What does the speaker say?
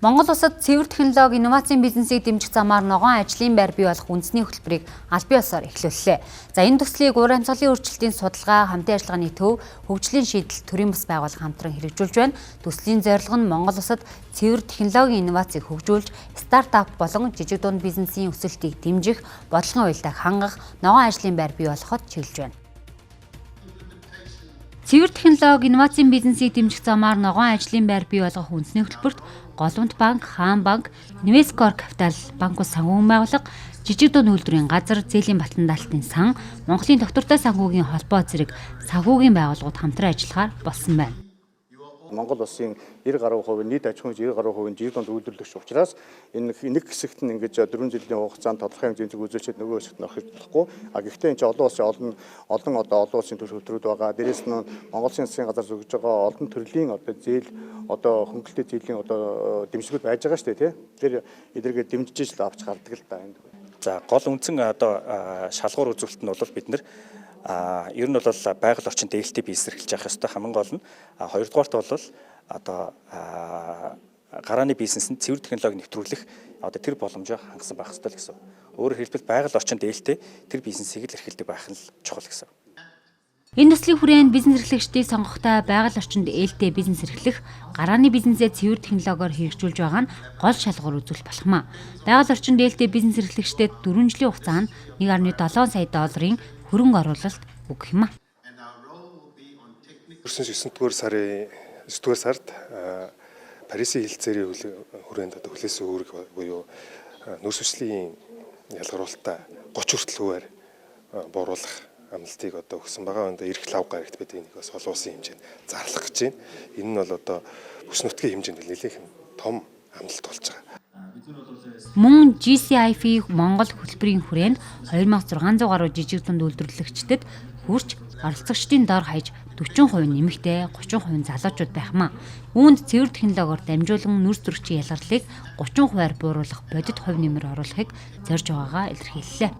Монгол улсад цэвэр технологи инновацийн бизнесийг дэмжих замаар ногоон ажлын байр бий болох үндэсний хөтөлбөрийг аль бие усаар эхлүүллээ. За энэ төслийг уур амьсгалын өөрчлөлтийн судалгаа, хамтын ажиллагааны төв, хөгжлийн шийдэл, төрийн бас байгууллага хамтран хэрэгжүүлж байна. Төслийн зорилго нь Монгол улсад цэвэр технологийн инновацийг хөгжүүлж, стартап болон жижиг дунд бизнесийн өсөлтийг дэмжих, бодлогын уялдааг хангах, ногоон ажлын байр бий болгоход чиглэж байна. Цэвэр технологи инновацийн бизнесийг дэмжих замаар ногоон ажлын байр бий болгох үндэсний хөтөлбөрт Голомт банк, Хаан банк, Инвесткор капитал банкус санхүүгийн байгууллага, жижиг дунд үйлдвэрийн газар, зээлийн балтан даалтын сан, Монголын доктортой санхүүгийн холбоо зэрэг санхүүгийн байгууллагууд хамтран ажиллахаар болсон байна. Монгол улсын 90% нийт аж ахуйн 90% жижиг дунд үйлдвэрлэгч учраас энэ нэг хэсэгт нь ингэж 4 жилийн хугацаанд тодорхой хэмжээний үзүүлчихэд нөгөө хэсэгт нь орхиж болохгүй. Гэхдээ энэ чинь олон улсын олон улсын төр хөтөлбөрүүд байгаа. Дээрээс нь Монгол Улсын засгийн газар зөвлөж байгаа олон төрлийн зээл хөнгөлөлтөд зээлийн дэмжлэгүүд байж байгаа шүү дээ, тий. Тэр эдэргээ дэмжиж л авч гардаг л да. За гол үндсэн шалгуур үзүүлэлт нь бол бид нар ер нь бол байгаль орчин дээлтэй бизнес эрхэлж явах ёстой. Хамгийн гол нь хоёрдугаарт бол гарааны бизнесэнд цэвэр технологи нэвтрүүлэх тэр боломжоо хангасан байх ёстой л гэсэн. Өөрөөр хэлбэл байгаль орчин дээлтэй тэр бизнесийг л эрхэлдэг байх нь чухал гэсэн. Энэ төслийн хүрээнд бизнес эрхлэгчдийг сонгохдоо байгаль орчинд ээлтэй бизнес эрхлэх, гарааны бизнесээ цэвэр технологиор хэрэгжүүлж байгаа нь гол шалгуур үзүүлэлт болох юм. Байгаль орчинд ээлтэй бизнес эрхлэгчдэд 4 жилийн хугацаанд 1.7 сая долларын хөрөнгө оруулалт өгөх юм а. Өнгөрсөн 9-р сард Парисын хэлцээрийн хүрээнд хүлээсэн үүрэг буюу нөөц хүслийн ялгаруулалтаа 30 хүртэл хувиар бууруулах амлалтыг өгсөн байгаа. Эрх лав гарагт бид энийг бас олон улсын хэмжээнд зарлах гэж байна. Энэ нь бол бүс нутгийн хэмжээнд нэлээд том амлалт болж байгаа. Мөн GCIF Монгол хөтөлбөрийн хүрээнд 2600 гаруй жижиг дунд үйлдвэрлэгчдэд хүрч оролцогчдын дор хаяж 40% нэмэгтэй 30% залуучууд байх юм а. Үүнд цэвэр технологиор дамжуулан нүрс төрөгчийн ялгарлыг 30%-аар бууруулах бодит хувь нэмэр оруулахыг зорж байгаагаа илэрхийллээ.